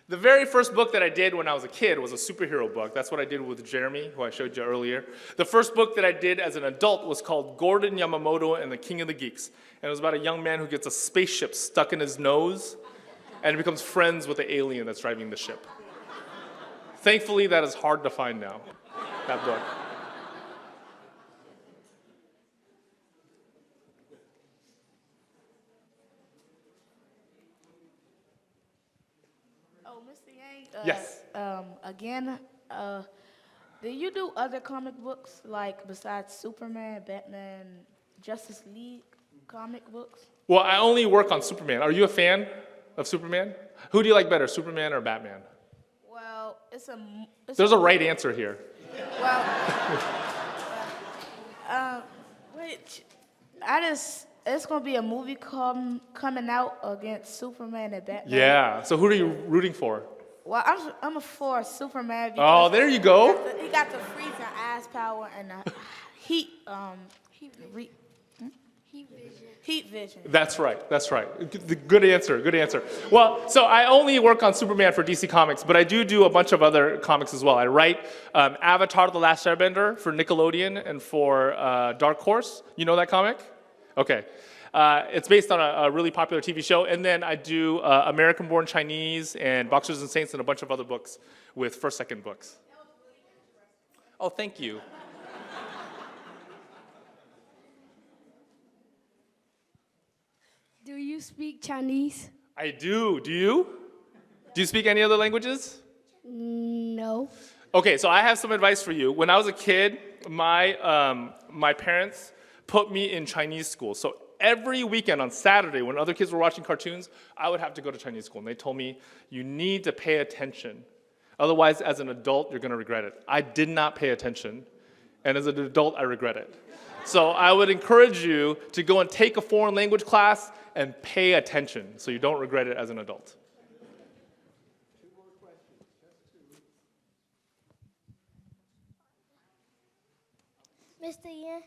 [SPEAKER 6] The very first book that I did when I was a kid was a superhero book. That's what I did with Jeremy, who I showed you earlier. The first book that I did as an adult was called Gordon Yamamoto and the King of the Geeks. And it was about a young man who gets a spaceship stuck in his nose and becomes friends with the alien that's driving the ship. Thankfully, that is hard to find now, that book.
[SPEAKER 8] Oh, Mr. Yang.
[SPEAKER 6] Yes.
[SPEAKER 8] Again, do you do other comic books, like besides Superman, Batman, Justice League comic books?
[SPEAKER 6] Well, I only work on Superman. Are you a fan of Superman? Who do you like better, Superman or Batman?
[SPEAKER 8] Well,
[SPEAKER 6] There's a right answer here.
[SPEAKER 8] Well, it's gonna be a movie coming out against Superman and Batman.
[SPEAKER 6] Yeah, so who are you rooting for?
[SPEAKER 8] Well, I'm for Superman because
[SPEAKER 6] Oh, there you go.
[SPEAKER 8] he got the freezing eyes power and the heat vision.
[SPEAKER 6] That's right, that's right. Good answer, good answer. Well, so I only work on Superman for DC Comics, but I do a bunch of other comics as well. I write Avatar: The Last Airbender for Nickelodeon and for Dark Horse. You know that comic? Okay. It's based on a really popular TV show, and then I do American Born Chinese and Boxers and Saints and a bunch of other books with first-second books. Oh, thank you.
[SPEAKER 8] Do you speak Chinese?
[SPEAKER 6] I do. Do you? Do you speak any other languages?
[SPEAKER 8] No.
[SPEAKER 6] Okay, so I have some advice for you. When I was a kid, my parents put me in Chinese school. So every weekend on Saturday, when other kids were watching cartoons, I would have to go to Chinese school. And they told me, you need to pay attention. Otherwise, as an adult, you're going to regret it. I did not pay attention. And as an adult, I regret it. So I would encourage you to go and take a foreign language class and pay attention so you don't regret it as an adult.
[SPEAKER 9] Mr. Yan,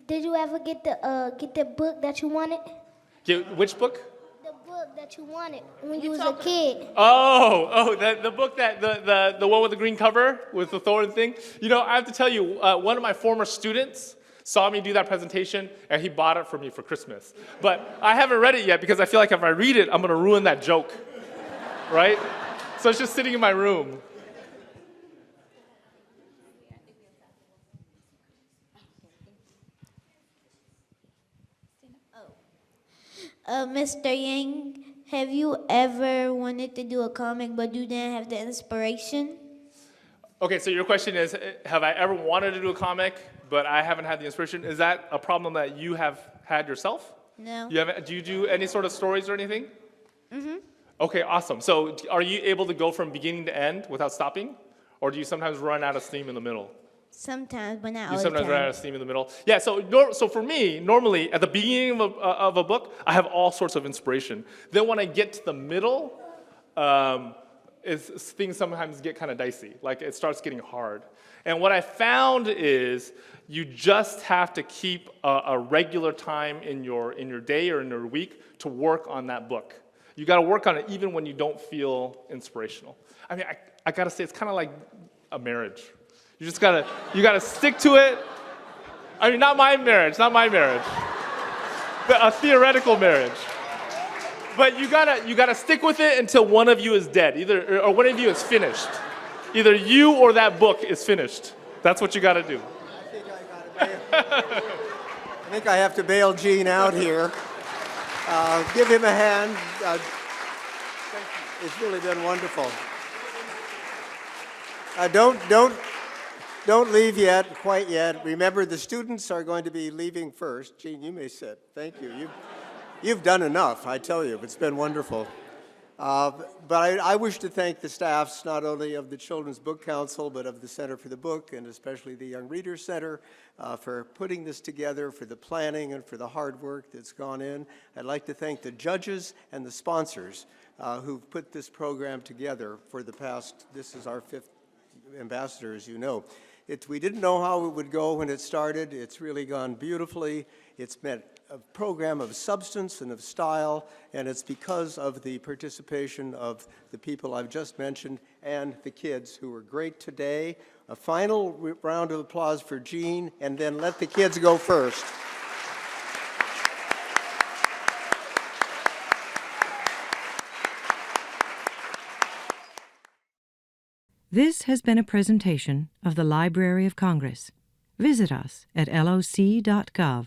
[SPEAKER 9] did you ever get the book that you wanted?
[SPEAKER 6] Which book?
[SPEAKER 9] The book that you wanted when you was a kid.
[SPEAKER 6] Oh, the book the one with the green cover with the thorn thing. You know, I have to tell you, one of my former students saw me do that presentation, and he bought it for me for Christmas. But I haven't read it yet because I feel like if I read it, I'm going to ruin that joke, right? So it's just sitting in my room.
[SPEAKER 9] Mr. Yang, have you ever wanted to do a comic but you didn't have the inspiration?
[SPEAKER 6] Okay, so your question is, have I ever wanted to do a comic, but I haven't had the inspiration? Is that a problem that you have had yourself?
[SPEAKER 9] No.
[SPEAKER 6] Do you do any sort of stories or anything?
[SPEAKER 9] Mm-hmm.
[SPEAKER 6] Okay, awesome. So are you able to go from beginning to end without stopping? Or do you sometimes run out of steam in the middle?
[SPEAKER 9] Sometimes, but not
[SPEAKER 6] You
[SPEAKER 9] all the
[SPEAKER 6] sometimes
[SPEAKER 9] time.
[SPEAKER 6] run out of steam in the middle. Yeah, so for me, normally at the beginning of a book, I have all sorts of inspiration. Then when I get to the middle, things sometimes get kind of dicey. Like it starts getting hard. And what I found is you just have to keep a regular time in your day or in your week to work on that book. You got to work on it even when you don't feel inspirational. I mean, I got to say, it's kind of like a marriage. You gotta stick to it. I mean, not my marriage, but a theoretical marriage. But you gotta stick with it until one of you is dead, or one of you is finished. Either you or that book is finished. That's what you gotta do.
[SPEAKER 2] I think I have to bail Gene out here. Give him a hand. It's really been wonderful. Don't leave yet, quite yet. Remember, the students are going to be leaving first. Gene, you may sit. Thank you. You've done enough, I tell you. It's been wonderful. But I wish to thank the staffs, not only of the Children's Book Council, but of the Center for the Book, and especially the Young Readers Center, for putting this together, for the planning, and for the hard work that's gone in. I'd like to thank the judges and the sponsors who've put this program together for the past, this is our 5th ambassador, as you know. We didn't know how it would go when it started. It's really gone beautifully. It's meant a program of substance and of style, and it's because of the participation of the people I've just mentioned and the kids who were great today. A final round of applause for Gene, and then let the kids go first.
[SPEAKER 1] This has been a presentation of the Library of Congress. Visit us at loc.gov.